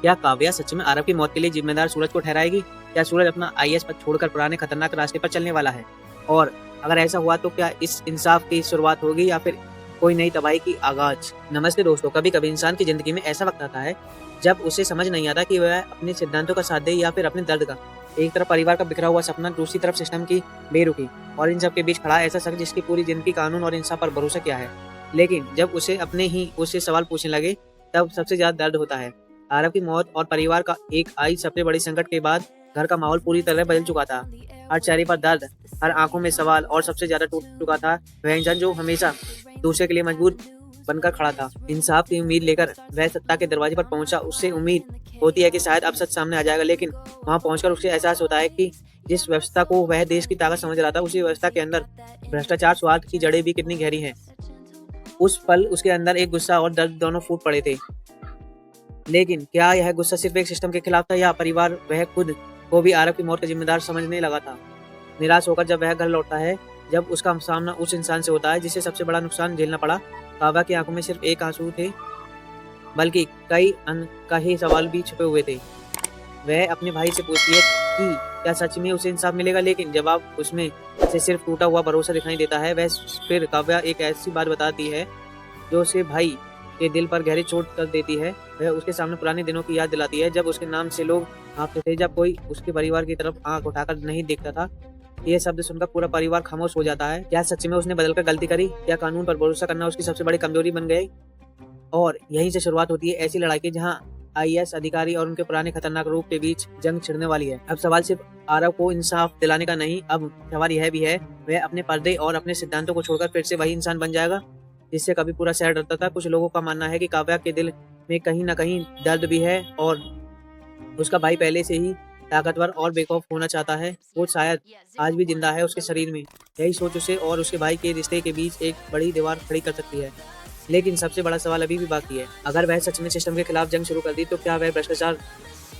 क्या काव्या सच में आरव की मौत के लिए जिम्मेदार सूरज को ठहराएगी? क्या सूरज अपना आईएएस पद छोड़कर पुराने खतरनाक रास्ते पर चलने वाला है? और अगर ऐसा हुआ तो क्या इस इंसाफ की शुरुआत होगी या फिर कोई नई तबाही की आगाज? नमस्ते दोस्तों, कभी कभी इंसान की जिंदगी में ऐसा वक्त आता है जब उसे समझ नहीं आता कि वह अपने सिद्धांतों का साथ दे या फिर अपने दर्द का। एक तरफ परिवार का बिखरा हुआ सपना, दूसरी तरफ सिस्टम की बेरुखी, और इन सब के बीच खड़ा ऐसा शख्स जिसकी पूरी जिंदगी कानून और इंसाफ पर भरोसा किया है। लेकिन जब उसे अपने ही उससे सवाल पूछने लगे तब सबसे ज्यादा दर्द होता है। आरव की मौत और परिवार का एक आई सबसे बड़ी संकट के बाद घर का माहौल पूरी तरह बदल चुका था। हर चेहरे पर दर्द, हर आंखों में सवाल, और सबसे ज्यादा टूट चुका था वह इंसान जो हमेशा दूसरे के लिए मजबूर बनकर खड़ा था। इंसाफ की उम्मीद लेकर वह सत्ता के दरवाजे पर पहुंचा। उससे उम्मीद होती है कि शायद अब सच सामने आ जाएगा, लेकिन वहां पहुंचकर उसे एहसास होता है कि जिस व्यवस्था को वह देश की ताकत समझ रहा था, उसी व्यवस्था के अंदर भ्रष्टाचार, स्वार्थ की जड़ें भी कितनी गहरी हैं। उस पल उसके अंदर एक गुस्सा और दर्द दोनों फूट पड़े थे। लेकिन क्या यह गुस्सा सिर्फ एक सिस्टम के खिलाफ था या परिवार वह खुद को भी आरव की मौत का जिम्मेदार समझने लगा था? निराश होकर जब वह घर लौटता है, जब उसका सामना उस इंसान से होता है जिसे सबसे बड़ा नुकसान झेलना पड़ा, काव्या की आंखों में सिर्फ एक आंसू थे बल्कि कई अनकहे सवाल भी छुपे हुए थे। वह अपने भाई से पूछती है कि क्या सच में उसे इंसाफ मिलेगा, लेकिन जवाब उसमें से सिर्फ टूटा हुआ भरोसा दिखाई देता है। वह फिर काव्या एक ऐसी बात बताती है जो उसे भाई के दिल पर गहरी चोट कर देती है। वह उसके सामने पुराने दिनों की याद दिलाती है जब उसके नाम से लोग कांपते थे, जब कोई उसके परिवार की तरफ आंख उठाकर नहीं देखता था। ये शब्द सुनकर पूरा परिवार खामोश हो जाता है। क्या सच में उसने बदलकर गलती करी? क्या कानून पर भरोसा करना उसकी सबसे बड़ी कमजोरी बन गई? और यहीं से शुरुआत होती है ऐसी लड़ाई की जहां आईएएस अधिकारी और उनके पुराने खतरनाक रूप के बीच जंग छिड़ने वाली है। अब सवाल सिर्फ आरव को इंसाफ दिलाने का नहीं, अब सवाल यह भी है वह अपने पर्दे और अपने सिद्धांतों को छोड़कर फिर से वही इंसान बन जाएगा जिससे कभी पूरा शहर डरता था। कुछ लोगों का मानना है कि काव्या के दिल में कहीं ना कहीं दर्द भी है और उसका भाई पहले से ही ताकतवर और बेखौफ होना चाहता है। वो शायद आज भी जिंदा है उसके शरीर में। यही सोच उसे और उसके भाई के रिश्ते के बीच एक बड़ी दीवार खड़ी कर सकती है। लेकिन सबसे बड़ा सवाल अभी भी बाकी है। अगर वह सच में सिस्टम के खिलाफ जंग शुरू कर दी तो क्या वह भ्रष्टाचार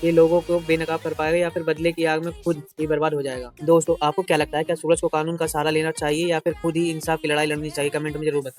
के लोगों को बेनकाब कर पाएगा या फिर बदले की आग में खुद ही बर्बाद हो जाएगा? दोस्तों, आपको क्या लगता है, क्या सूरज को कानून का सहारा लेना चाहिए या फिर खुद ही इंसाफ की लड़ाई लड़नी चाहिए? कमेंट में जरूर बताएं।